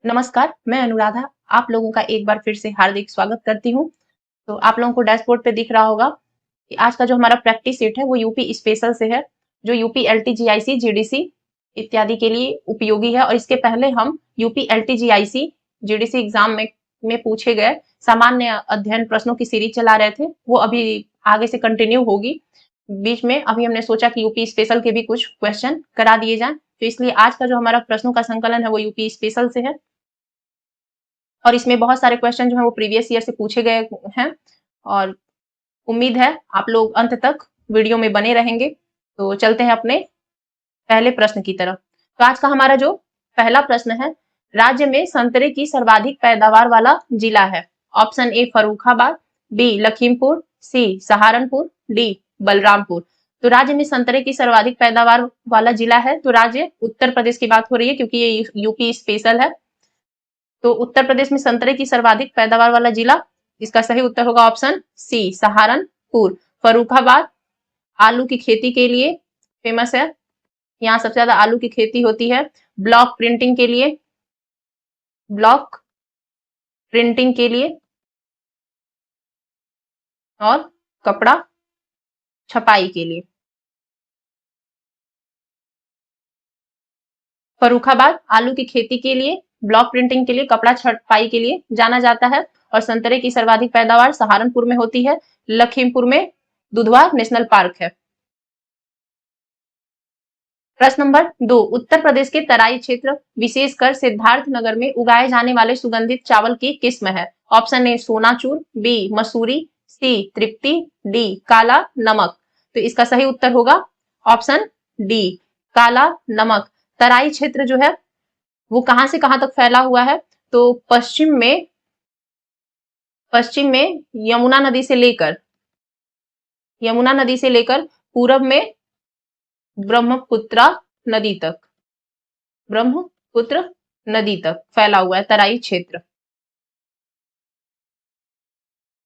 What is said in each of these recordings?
नमस्कार, मैं अनुराधा आप लोगों का एक बार फिर से हार्दिक स्वागत करती हूँ। तो आप लोगों को डैशबोर्ड पे दिख रहा होगा कि आज का जो हमारा प्रैक्टिस सेट है वो यूपी स्पेशल से है, जो यूपी एलटी जीआईसी जीडीसी इत्यादि के लिए उपयोगी है। और इसके पहले हम UP LT GIC GDC exam में पूछे गए सामान्य अध्ययन प्रश्नों की सीरीज चला रहे थे, वो अभी आगे से कंटिन्यू होगी। बीच में अभी हमने सोचा कि यूपी स्पेशल के भी कुछ क्वेश्चन करा दिए जाएं, तो इसलिए आज का जो हमारा प्रश्नों का संकलन है वो यूपी स्पेशल से है। और इसमें बहुत सारे क्वेश्चन जो है वो प्रीवियस ईयर से पूछे गए हैं और उम्मीद है आप लोग अंत तक वीडियो में बने रहेंगे। तो चलते हैं अपने पहले प्रश्न की तरफ। तो आज का हमारा जो पहला प्रश्न है, राज्य में संतरे की सर्वाधिक पैदावार वाला जिला है। Option A Farrukhabad, B Lakhimpur, C Saharanpur, D Balrampur. तो राज्य में संतरे की सर्वाधिक पैदावार वाला जिला है, तो राज्य उत्तर प्रदेश की बात हो रही है क्योंकि ये यूपी स्पेशल है। तो उत्तर प्रदेश में संतरे की सर्वाधिक पैदावार वाला जिला, इसका सही उत्तर होगा ऑप्शन सी सहारनपुर। फर्रुखाबाद आलू की खेती के लिए फेमस है, यहाँ सबसे ज्यादा आलू की खेती होती है। ब्लॉक प्रिंटिंग के लिए, ब्लॉक प्रिंटिंग के लिए और कपड़ा छपाई के लिए। फर्रुखाबाद आलू की खेती के लिए, ब्लॉक प्रिंटिंग के लिए, कपड़ा छपाई के लिए जाना जाता है। और संतरे की सर्वाधिक पैदावार सहारनपुर में होती है। लखीमपुर में दुधवा नेशनल पार्क है। प्रश्न नंबर 2, उत्तर प्रदेश के तराई क्षेत्र विशेषकर सिद्धार्थनगर में उगाए जाने वाले सुगंधित चावल की किस्म है। Option A Sonachur, B Masuri, C Tripti, D Kala Namak. तो इसका सही उत्तर होगा ऑप्शन डी काला नमक। तराई क्षेत्र जो है वो कहां से कहां तक फैला हुआ है, तो पश्चिम में यमुना नदी से लेकर पूरब में ब्रह्मपुत्र नदी तक फैला हुआ है तराई क्षेत्र।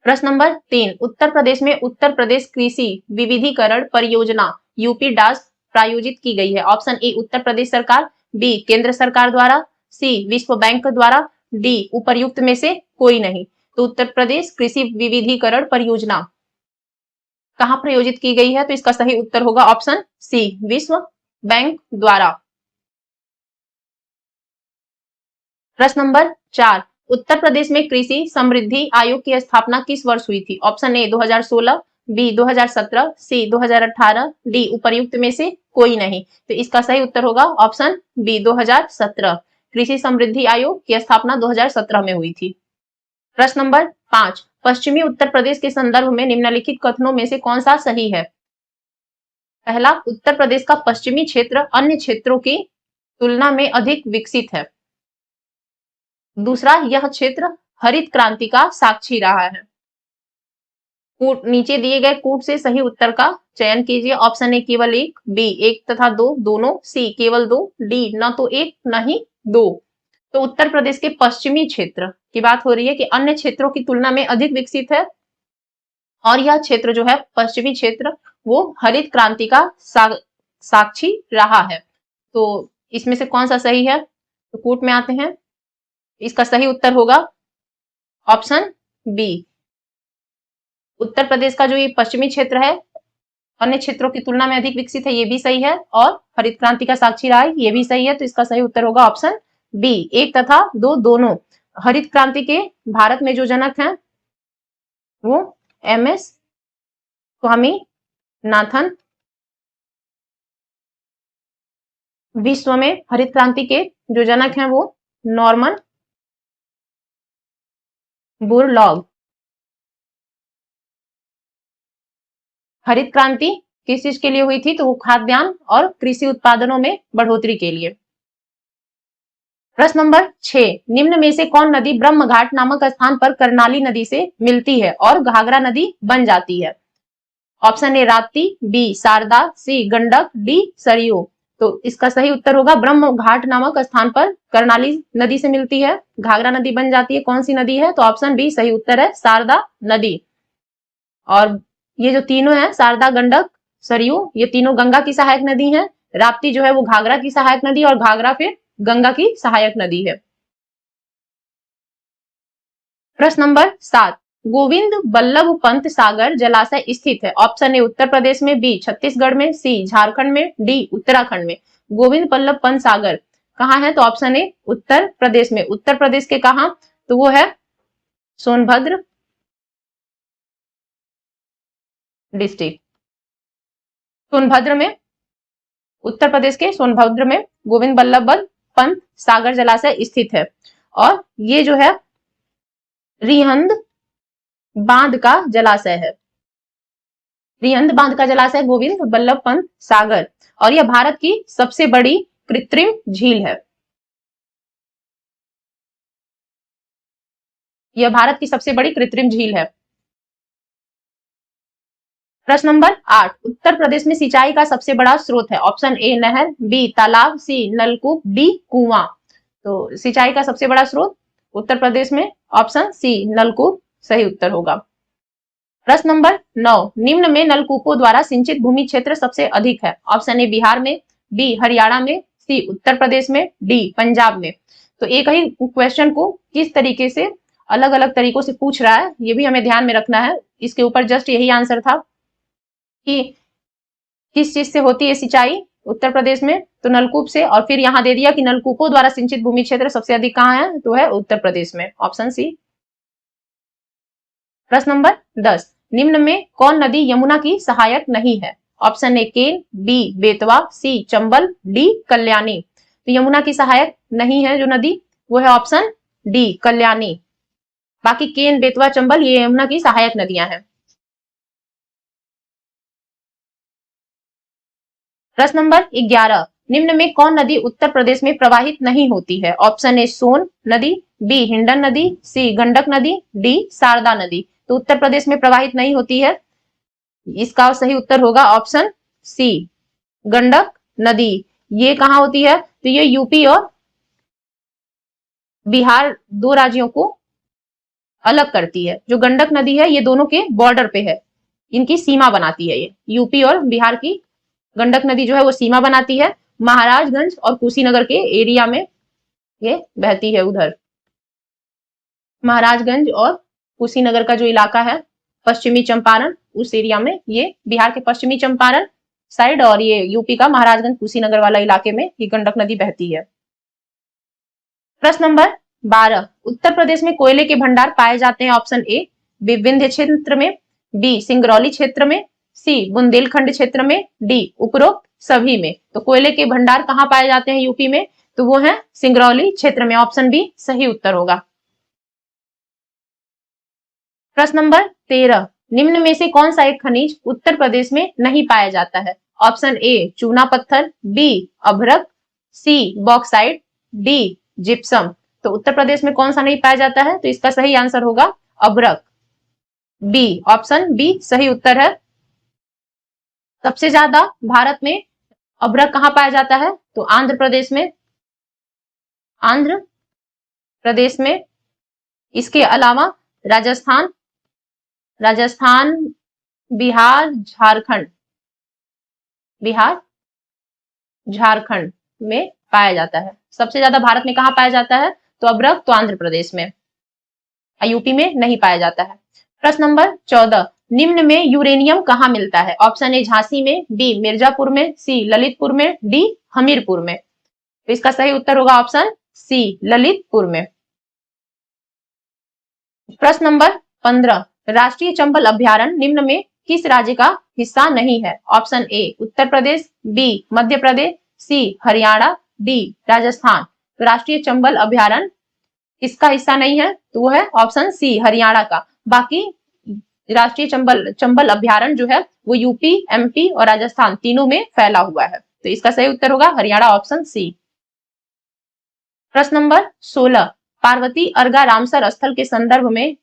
प्रश्न नंबर 3, उत्तर प्रदेश में उत्तर प्रदेश कृषि विविधीकरण परियोजना यूपी डास प्रायोजित की गई है। ऑप्शन ए उत्तर प्रदेश सरकार, बी केंद्र सरकार द्वारा, सी विश्व बैंक द्वारा, डी उपर्युक्त में से कोई नहीं। तो उत्तर प्रदेश कृषि विविधीकरण परियोजना कहां प्रायोजित की गई है, तो इसका सही उत्तर होगा ऑप्शन सी विश्व बैंक द्वारा। प्रश्न नंबर 4, उत्तर प्रदेश में कृषि समृद्धि आयोग की स्थापना किस वर्ष हुई थी। Option A 2016, B 2017, C 2018, D उपर्युक्त में से कोई नहीं। तो इसका सही उत्तर होगा ऑप्शन बी 2017। कृषि समृद्धि आयोग की स्थापना 2017 में हुई थी। प्रश्न नंबर 5, पश्चिमी उत्तर प्रदेश के संदर्भ में निम्नलिखित कथनों में से कौन सा सही है। पहला, उत्तर प्रदेश का पश्चिमी क्षेत्र अन्य क्षेत्रों की तुलना में अधिक विकसित है। दूसरा, यह क्षेत्र हरित क्रांति का साक्षी रहा है। नीचे दिए गए कूट से सही उत्तर का चयन कीजिए। ऑप्शन ए केवल एक, बी एक तथा दो दोनों, सी केवल दो, डी न तो एक न ही दो। तो उत्तर प्रदेश के पश्चिमी क्षेत्र की बात हो रही है कि अन्य क्षेत्रों की तुलना में अधिक विकसित है और यह क्षेत्र जो है पश्चिमी क्षेत्र वो हरित क्रांति का साक्षी रहा है। तो इसमें से कौन सा सही है, तो कूट में आते हैं। इसका सही उत्तर होगा ऑप्शन बी। उत्तर प्रदेश का जो ये पश्चिमी क्षेत्र है अन्य क्षेत्रों की तुलना में अधिक विकसित है, ये भी सही है, और हरित क्रांति का साक्षी रहा है, ये भी सही है। तो इसका सही उत्तर होगा ऑप्शन बी, एक तथा दो दोनों। हरित क्रांति के भारत में जो जनक हैं वो एमएस स्वामीनाथन। विश्व में हरित क्रांति के जो जनक हैं वो नॉर्मन बोरलॉग। हरित क्रांति किस चीज के लिए हुई थी, तो वो खाद्यान्न और कृषि उत्पादनों में बढ़ोतरी के लिए। प्रश्न नंबर 6, निम्न में से कौन नदी ब्रह्म घाट नामक स्थान पर कर्णाली नदी से मिलती है और घाघरा नदी बन जाती है। Option A Rapti, B Sharda, C Gandak, D Saryu. तो इसका सही उत्तर होगा ब्रह्म घाट नामक स्थान पर कर्णाली नदी से मिलती है, घाघरा नदी बन जाती है। कौन सी नदी है, तो ऑप्शन बी सही उत्तर है शारदा नदी। और ये जो तीनों है शारदा, गंडक, सरयू, ये तीनों गंगा की सहायक नदी है। राप्ती जो है वो घाघरा की सहायक नदी और घाघरा फिर गंगा की सहायक नदी है। प्रश्न नंबर 7, गोविंद बल्लभ पंत सागर जलाशय स्थित है। ऑप्शन ए उत्तर प्रदेश में, बी छत्तीसगढ़ में, सी झारखंड में, डी उत्तराखंड में। गोविंद बल्लभ पंत सागर कहाँ है? तो ऑप्शन ए उत्तर प्रदेश में। उत्तर प्रदेश के कहा? तो वो है सोनभद्र डिस्ट्रिक्ट। सोनभद्र में, उत्तर प्रदेश के सोनभद्र में गोविंद बल्लभ पंत सागर जलाशय स्थित है। और ये जो है रिहंद बांध का जलाशय है। रिहंद बांध का जलाशय गोविंद बल्लभ पंत सागर, और यह भारत की सबसे बड़ी कृत्रिम झील है। यह भारत की सबसे बड़ी कृत्रिम झील है। प्रश्न नंबर 8, उत्तर प्रदेश में सिंचाई का सबसे बड़ा स्रोत है। ऑप्शन ए नहर, बी तालाब, सी नलकूप, डी कुआं। तो सिंचाई का सबसे बड़ा स्रोत उत्तर प्रदेश में ऑप्शन सी नलकूप सही उत्तर होगा। प्रश्न नंबर 9, निम्न में नलकूपों द्वारा सिंचित भूमि क्षेत्र सबसे अधिक है। ऑप्शन ए बिहार में, बी हरियाणा में, सी उत्तर प्रदेश में, डी पंजाब में। तो एक ही क्वेश्चन को किस तरीके से अलग अलग तरीकों से पूछ रहा है, ये भी हमें ध्यान में रखना है। इसके ऊपर जस्ट यही आंसर था कि किस चीज से होती है सिंचाई उत्तर प्रदेश में, तो नलकूप से। और फिर यहाँ दे दिया कि नलकूपों द्वारा सिंचित भूमि क्षेत्र सबसे अधिक कहाँ है, तो है उत्तर प्रदेश में, ऑप्शन सी। प्रश्न नंबर 10, निम्न में कौन नदी यमुना की सहायक नहीं है। Option A Ken, B Betwa, C Chambal, D Kalyani. तो यमुना की सहायक नहीं है जो नदी, वो है ऑप्शन डी कल्याणी। बाकी केन, बेतवा, चंबल ये यमुना की सहायक नदियां हैं। प्रश्न नंबर 11, निम्न में कौन नदी उत्तर प्रदेश में प्रवाहित नहीं होती है। ऑप्शन ए सोन नदी, बी हिंडन नदी, सी गंडक नदी, डी शारदा नदी। तो उत्तर प्रदेश में प्रवाहित नहीं होती है, इसका सही उत्तर होगा ऑप्शन सी गंडक नदी। ये कहाँ होती है? तो ये यूपी और बिहार दो राज्यों को अलग करती है। जो गंडक नदी है ये दोनों के बॉर्डर पे है, इनकी सीमा बनाती है। ये यूपी और बिहार की गंडक नदी जो है वो सीमा बनाती है। महाराजगंज और कुशीनगर के एरिया में ये बहती है। उधर महाराजगंज और कुशीनगर का जो इलाका है, पश्चिमी चंपारण, उस एरिया में ये बिहार के पश्चिमी चंपारण साइड और ये यूपी का महाराजगंज कुशीनगर वाला इलाके में ये गंडक नदी बहती है। प्रश्न नंबर 12, उत्तर प्रदेश में कोयले के भंडार पाए जाते हैं। ऑप्शन ए विंध्य क्षेत्र में, बी सिंगरौली क्षेत्र में, सी बुंदेलखंड क्षेत्र में, डी उपरोक्त सभी में। तो कोयले के भंडार कहाँ पाए जाते हैं यूपी में, तो वो है सिंगरौली क्षेत्र में, ऑप्शन बी सही उत्तर होगा। प्रश्न नंबर 13, निम्न में से कौन सा एक खनिज उत्तर प्रदेश में नहीं पाया जाता है। ऑप्शन ए चूना पत्थर, बी अभ्रक, सी बॉक्साइट, डी जिप्सम। तो उत्तर प्रदेश में कौन सा नहीं पाया जाता है, तो इसका सही आंसर होगा अभ्रक, बी ऑप्शन बी सही उत्तर है। सबसे ज्यादा भारत में अभ्रक कहाँ पाया जाता है, तो आंध्र प्रदेश में, आंध्र प्रदेश में। इसके अलावा राजस्थान, राजस्थान, बिहार, झारखंड, बिहार झारखंड में पाया जाता है। सबसे ज्यादा भारत में कहाँ पाया जाता है, तो अभ्रक तो आंध्र प्रदेश में, यूपी में नहीं पाया जाता है। प्रश्न नंबर 14, निम्न में यूरेनियम कहाँ मिलता है। ऑप्शन ए झांसी में, बी मिर्जापुर में, सी ललितपुर में, डी हमीरपुर में। तो इसका सही उत्तर होगा ऑप्शन सी ललितपुर में। प्रश्न नंबर 15, राष्ट्रीय चंबल अभ्यारण्य निम्न में किस राज्य का हिस्सा नहीं है। Option A Uttar Pradesh, B Madhya Pradesh, C Haryana, D Rajasthan. तो राष्ट्रीय चंबल अभ्यारण्य किसका हिस्सा नहीं है, तो वो है ऑप्शन सी हरियाणा का। बाकी राष्ट्रीय चंबल अभ्यारण्य जो है वो यूपी, एमपी और राजस्थान तीनों में फैला हुआ है। तो इसका सही उत्तर होगा हरियाणा, ऑप्शन सी। प्रश्न नंबर 16, पार्वती अर्गा रामसर स्थल के संदर्भ में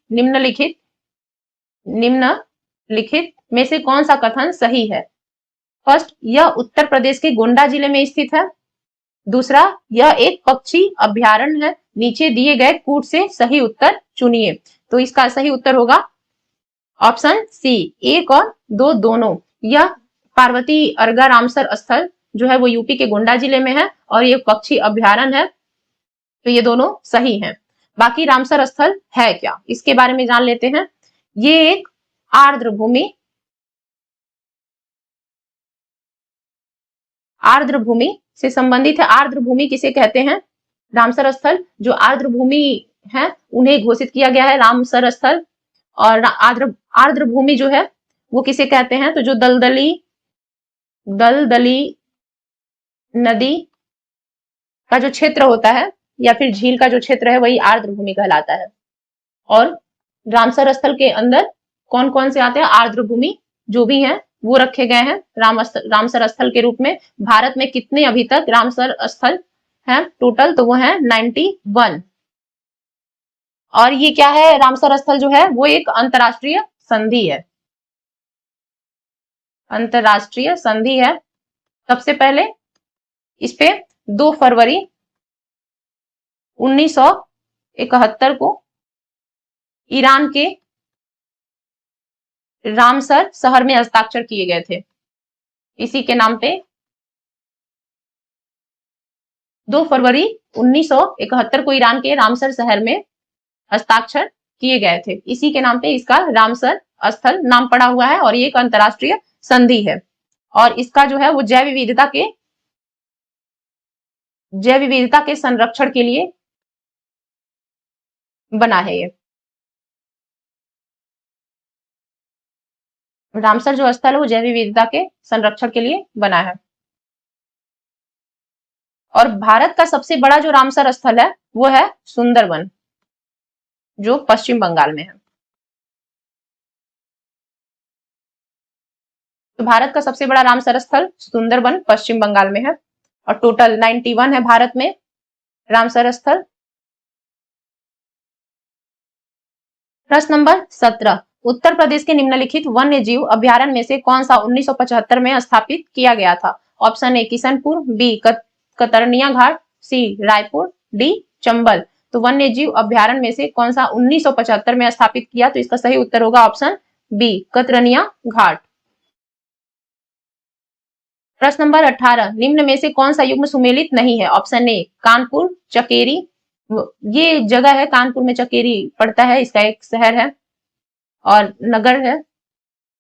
निम्नलिखित में से कौन सा कथन सही है। फर्स्ट, यह उत्तर प्रदेश के गोंडा जिले में स्थित है। दूसरा, यह एक पक्षी अभ्यारण्य है। नीचे दिए गए कूट से सही उत्तर चुनिए। तो इसका सही उत्तर होगा ऑप्शन सी, 1 और 2 दोनों। यह पार्वती अर्गा रामसर स्थल जो है वो यूपी के गोंडा जिले में है और ये पक्षी अभ्यारण्य है। तो ये दोनों सही हैं। बाकी रामसर स्थल है क्या, इसके बारे में जान लेते हैं। ये एक आर्द्र भूमि से संबंधित है। आर्द्र भूमि किसे कहते हैं? रामसर स्थल जो आर्द्र भूमि है उन्हें घोषित किया गया है रामसर स्थल। और आर्द्र भूमि जो है वो किसे कहते हैं? तो जो दलदली नदी का जो क्षेत्र होता है या फिर झील का जो क्षेत्र है वही आर्द्र भूमि कहलाता है। और रामसर स्थल के अंदर कौन कौन से आते हैं? आर्द्र भूमि जो भी हैं वो रखे गए हैं रामसर स्थल के रूप में। भारत में कितने अभी तक रामसर स्थल हैं टोटल? तो वो है 91। और ये क्या है? रामसर स्थल जो है वो एक अंतरराष्ट्रीय संधि है। अंतरराष्ट्रीय संधि है। सबसे पहले इस पे 2 फरवरी 1971 को ईरान के रामसर शहर में हस्ताक्षर किए गए थे। इसी के नाम पे 2 फरवरी 1971 को ईरान के रामसर शहर में हस्ताक्षर किए गए थे। इसी के नाम पे इसका रामसर स्थल नाम पड़ा हुआ है और ये एक अंतरराष्ट्रीय संधि है। और इसका जो है वो जैव विविधता के संरक्षण के लिए बना है। ये रामसर जो स्थल है वो जैव विविधता के संरक्षण के लिए बना है। और भारत का सबसे बड़ा जो रामसर स्थल है वो है सुंदरबन जो पश्चिम बंगाल में है। तो भारत का सबसे बड़ा रामसर स्थल सुंदरबन पश्चिम बंगाल में है और टोटल 91 है भारत में रामसर स्थल। प्रश्न नंबर 17, उत्तर प्रदेश के निम्नलिखित वन्य जीव अभ्यारण्य में से कौन सा 1975 में स्थापित किया गया था? Option A Kishanpur, B Katarniya Ghat, C Raipur, D Chambal. तो वन्य जीव अभ्यारण्य में से कौन सा 1975 में स्थापित किया? तो इसका सही उत्तर होगा ऑप्शन बी कतरनिया घाट। प्रश्न नंबर 18, निम्न में से कौन सा युग्म सुमेलित नहीं है? ऑप्शन ए कानपुर चकेरी, ये जगह है कानपुर में चकेरी पड़ता है, इसका एक शहर है और नगर है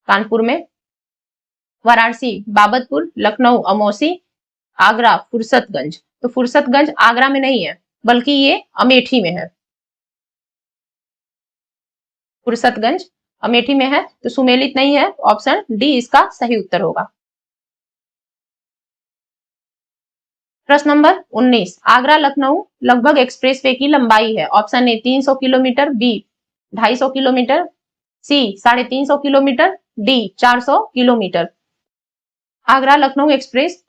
कानपुर में। वाराणसी बाबतपुर, लखनऊ अमौसी, आगरा फुर्सतगंज। तो फुर्सतगंज आगरा में नहीं है बल्कि ये अमेठी में है। फुर्सतगंज अमेठी में है तो सुमेलित नहीं है। ऑप्शन डी इसका सही उत्तर होगा। प्रश्न नंबर 19, आगरा लखनऊ लगभग एक्सप्रेसवे की लंबाई है। Option A 300 kilometre, B 250 kilometre, C 350 kilometre, D 400 kilometre. Agra Lucknow express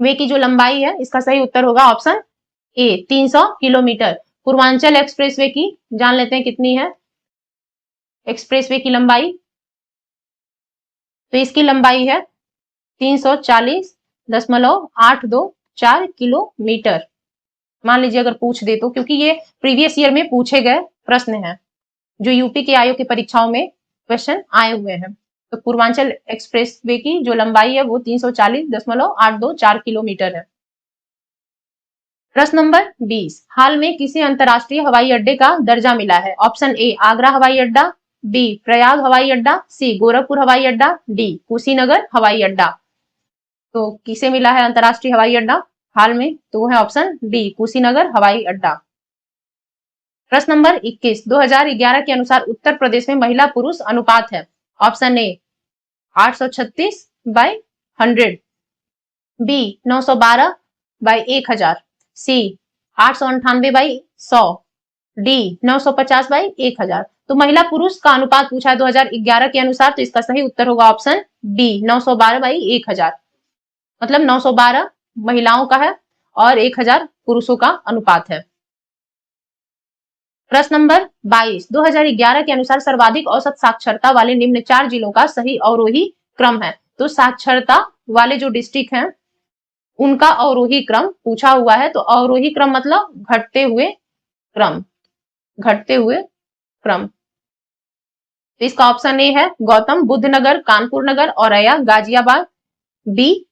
way की जो लंबाई है इसका सही उत्तर होगा option A 300 kilometre. Purvanchal expressway की जान लेते हैं कितनी है एक्सप्रेसवे की लंबाई। तो इसकी लंबाई है 340.824 किलोमीटर। मान लीजिए अगर पूछ दे तो, क्योंकि ये प्रीवियस ईयर में पूछे गए प्रश्न हैं जो यूपी के आयोग की परीक्षाओं में क्वेश्चन आए हुए हैं। तो पूर्वांचल एक्सप्रेसवे की जो लंबाई है वो 340.824 किलोमीटर है। प्रश्न नंबर 20, हाल में किसी अंतरराष्ट्रीय हवाई अड्डे का दर्जा मिला है? ऑप्शन ए आगरा हवाई अड्डा, बी प्रयाग हवाई अड्डा, सी गोरखपुर हवाई अड्डा, डी कुशीनगर हवाई अड्डा। तो किसे मिला है अंतरराष्ट्रीय हवाई अड्डा हाल में? तो वो है ऑप्शन डी कुशीनगर हवाई अड्डा। प्रश्न नंबर 21, 2011 के अनुसार उत्तर प्रदेश में महिला पुरुष अनुपात है। Option A 836/100, B 912/1000, C 898/100, D 950/1000। तो महिला पुरुष का अनुपात पूछा है 2011 के अनुसार, तो इसका सही उत्तर होगा ऑप्शन बी 912/1000। मतलब 912 महिलाओं का है और 1000 पुरुषों का अनुपात है। प्रश्न नंबर 22, 2011 के अनुसार सर्वाधिक औसत साक्षरता वाले निम्न 4 जिलों का सही अवरोही क्रम है। तो साक्षरता वाले जो डिस्ट्रिक्ट हैं उनका अवरोही क्रम पूछा हुआ है। तो अवरोही क्रम मतलब घटते हुए क्रम। तो इसका ऑप्शन ए है गौतम बुद्ध नगर, कानपुर नगर, औरैया, गाजियाबाद, बी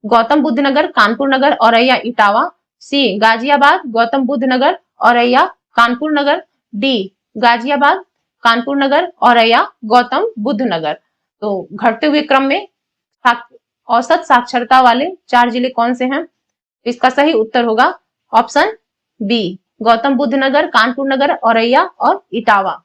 गौतम बुद्ध नगर, कानपुर नगर, औरैया, इटावा, सी गाजियाबाद, गौतम बुद्ध नगर, औरैया, कानपुर नगर, डी गाजियाबाद, कानपुर नगर, औरैया, गौतम बुद्ध नगर। तो घटते हुए क्रम में औसत साक्षरता वाले 4 जिले कौन से हैं? इसका सही उत्तर होगा ऑप्शन बी, गौतम बुद्ध नगर, कानपुर नगर, औरैया और इटावा।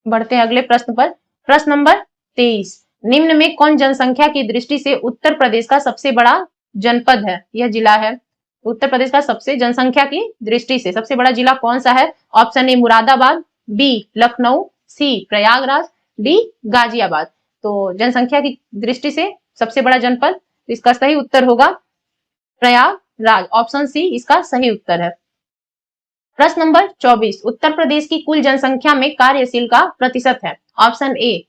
बढ़ते हैं अगले प्रश्न पर। प्रश्न नंबर 23, निम्न में कौन जनसंख्या की दृष्टि से उत्तर प्रदेश का सबसे बड़ा जनपद है? यह जिला है। उत्तर प्रदेश का सबसे जनसंख्या की दृष्टि से सबसे बड़ा जिला कौन सा है? Option A Moradabad, B Lucknow, C Prayagraj, D Ghaziabad. तो जनसंख्या की दृष्टि से सबसे बड़ा जनपद, इसका सही उत्तर होगा प्रयागराज। ऑप्शन सी इसका सही उत्तर है। प्रश्न नंबर 24, उत्तर प्रदेश की कुल जनसंख्या में कार्यशील का प्रतिशत है? Option A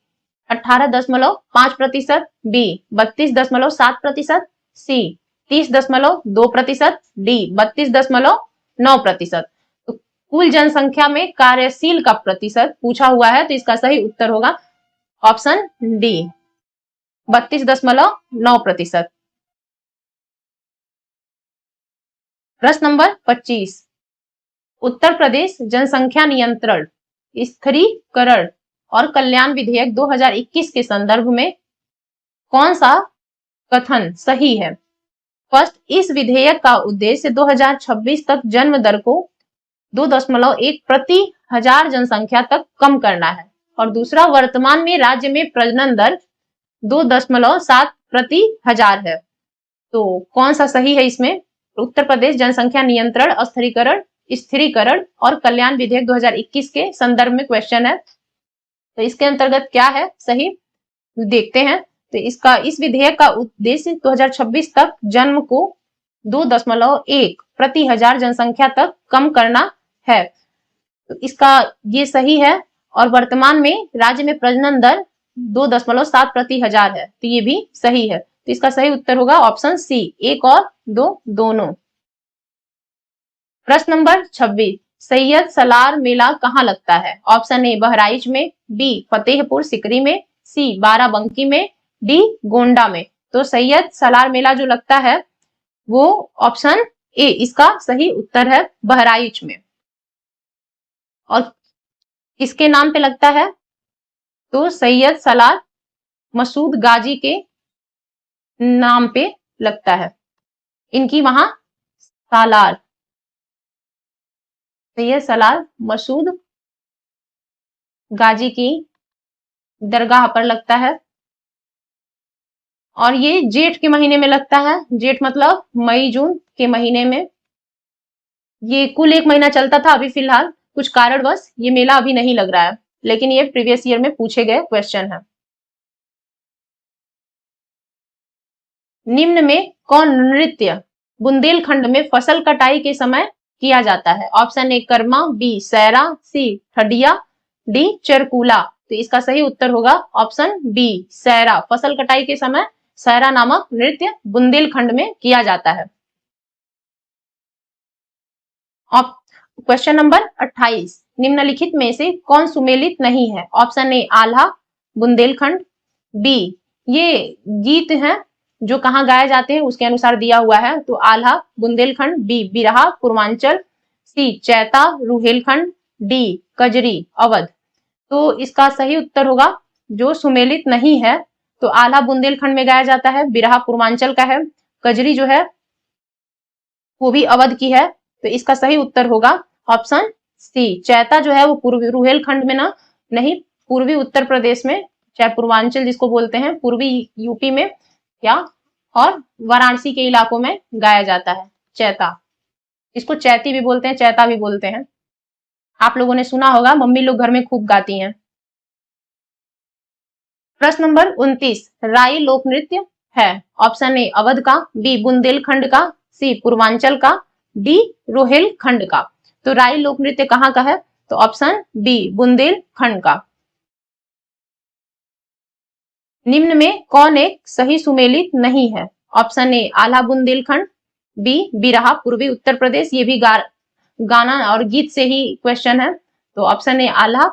18.5%, B 32.7%, C 30.2%, D 32.9%। तो कुल जनसंख्या में कार्यशील का प्रतिशत पूछा हुआ है, तो इसका सही उत्तर होगा ऑप्शन डी 32.9%। प्रश्न नंबर 25, उत्तर प्रदेश जनसंख्या नियंत्रण, स्थिरीकरण और कल्याण विधेयक 2021 के संदर्भ में कौन सा कथन सही है? फर्स्ट, इस विधेयक का उद्देश्य 2026 तक जन्म दर को 2.1 प्रति हजार जनसंख्या तक कम करना है। और दूसरा, वर्तमान में राज्य में प्रजनन दर 2.7 प्रति हजार है। तो कौन सा सही है इसमें? उत्तर प्रदेश जनसंख्या नियंत्रण, स्थिरीकरण और कल्याण विधेयक 2021 के संदर्भ में क्वेश्चन है, तो इसके अंतर्गत क्या है सही, देखते हैं। तो इस विधेयक का उद्देश्य 2026 तक जन्म को 2.1 प्रति हजार जनसंख्या तक कम करना है, तो इसका ये सही है। और वर्तमान में राज्य में प्रजनन दर 2.7 प्रति हजार है, तो ये भी सही है। तो इसका सही उत्तर होगा ऑप्शन सी, 1 और 2 दोनों। प्रश्न नंबर 26, सैयद सलार मेला कहाँ लगता है? ऑप्शन ए बहराइच में, बी फतेहपुर सिकरी में, सी बाराबंकी में, डी गोंडा में। तो सैयद सलार मेला जो लगता है वो ऑप्शन ए इसका सही उत्तर है, बहराइच में। और किसके नाम पे लगता है? तो सैयद सलार मसूद गाजी के नाम पे लगता है, इनकी वहां सालार, सैयद सलार मसूद गाजी की दरगाह पर लगता है। और ये जेठ के महीने में लगता है, जेठ मतलब मई जून के महीने में। ये कुल 1 महीना चलता था, अभी फिलहाल कुछ कारणवश ये मेला अभी नहीं लग रहा है, लेकिन ये प्रीवियस ईयर में पूछे गए क्वेश्चन है। निम्न में कौन नृत्य बुंदेलखंड में फसल कटाई के समय किया जाता है? Option A Karma, B Saira, C Thadiya, D Charkula. तो इसका सही उत्तर होगा ऑप्शन बी सैरा। फसल कटाई के समय सैरा नामक नृत्य बुंदेलखंड में किया जाता है। क्वेश्चन नंबर 28, निम्नलिखित में से कौन सुमेलित नहीं है? Option A Alha Bundelkhand, B ये गीत हैं जो कहाँ गाए जाते हैं उसके अनुसार दिया हुआ है, तो आल्हा बुंदेलखंड, बी बिरहा पूर्वांचल, सी चैता रुहेलखंड, डी कजरी अवध। तो इसका सही उत्तर होगा जो सुमेलित नहीं है, तो आल्हा बुंदेलखंड में गाया जाता है, बिरहा पूर्वांचल का है, कजरी जो है वो भी अवध की है। तो इसका सही उत्तर होगा ऑप्शन सी, चैता जो है वो पूर्वी रुहेलखंड में ना नहीं, पूर्वी उत्तर प्रदेश में, चाहे पूर्वांचल जिसको बोलते हैं, पूर्वी यूपी में या और वाराणसी के इलाकों में गाया जाता है चैता। इसको चैती भी बोलते हैं, चैता भी बोलते हैं। आप लोगों ने सुना होगा, मम्मी लोग घर में खूब गाती हैं। प्रश्न नंबर 29, राई लोक नृत्य है? ऑप्शन ए अवध का, बी बुंदेलखंड का, सी पूर्वांचल का, डी रोहेलखंड का। तो राई लोक नृत्य कहाँ का है? तो ऑप्शन बी बुंदेलखंड का। निम्न में कौन एक सही सुमेलित नहीं है? Option A Alha Bundelkhand, B Birha पूर्वी उत्तर प्रदेश, ये भी गाना और गीत से ही क्वेश्चन है, तो option A Alha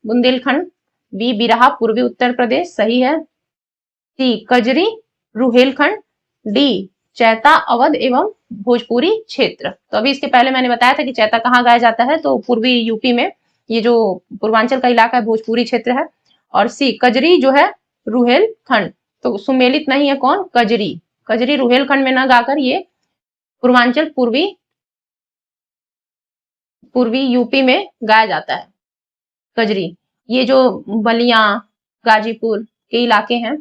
Bundelkhand, B Birha पूर्वी उत्तर प्रदेश सही है, सी कजरी रुहेलखंड, डी चैता अवध एवं भोजपुरी क्षेत्र। तो अभी इसके पहले मैंने बताया था कि चैता कहाँ गाया जाता है, तो पूर्वी यूपी में, ये जो पूर्वांचल का इलाका है भोजपुरी क्षेत्र है। और सी कजरी जो है रुहेलखंड, तो सुमेलित नहीं है कौन, कजरी। कजरी रुहेलखंड में न गाकर ये पूर्वांचल पूर्वी यूपी में गाया जाता है कजरी। ये जो बलिया गाजीपुर के इलाके हैं,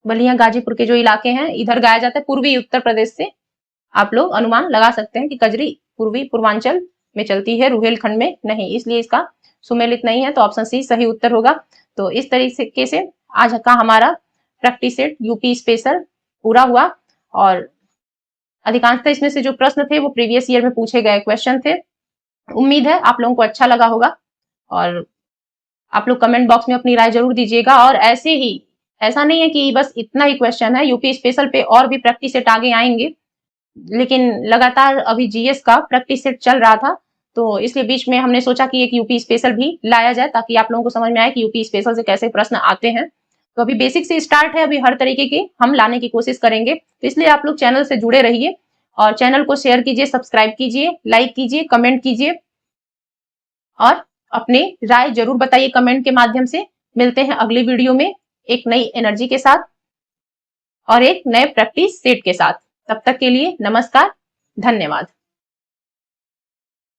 बलिया गाजीपुर के जो इलाके हैं इधर गाया जाता है, पूर्वी उत्तर प्रदेश से आप लोग अनुमान लगा सकते हैं कि कजरी पूर्वी पूर्वांचल में चलती है, रुहेलखंड में नहीं, इसलिए इसका सुमेलित नहीं है। तो ऑप्शन सी सही उत्तर होगा। तो इस तरीके से आज का हमारा प्रैक्टिस सेट यूपी स्पेशल पूरा हुआ। और अधिकांशतः इसमें से जो प्रश्न थे वो प्रीवियस ईयर में पूछे गए क्वेश्चन थे। उम्मीद है आप लोगों को अच्छा लगा होगा, और आप लोग कमेंट बॉक्स में अपनी राय जरूर दीजिएगा। और ऐसे ही, ऐसा नहीं है कि बस इतना ही क्वेश्चन है, यूपी स्पेशल पे और भी प्रैक्टिस सेट आगे आएंगे, लेकिन लगातार अभी जीएस का प्रैक्टिस सेट चल रहा था, तो इसलिए बीच में हमने सोचा कि एक यूपी स्पेशल भी लाया जाए, ताकि आप लोगों को समझ में आए कि यूपी स्पेशल से कैसे प्रश्न आते हैं। तो अभी बेसिक से स्टार्ट है, अभी हर तरीके के हम लाने की कोशिश करेंगे। तो इसलिए आप लोग चैनल से जुड़े रहिए, और चैनल को शेयर कीजिए, सब्सक्राइब कीजिए, लाइक कीजिए, कमेंट कीजिए, और अपनी राय जरूर बताइए कमेंट के माध्यम से। मिलते हैं अगली वीडियो में एक नई एनर्जी के साथ और एक नए प्रैक्टिस सेट के साथ। तब तक के लिए नमस्कार, धन्यवाद।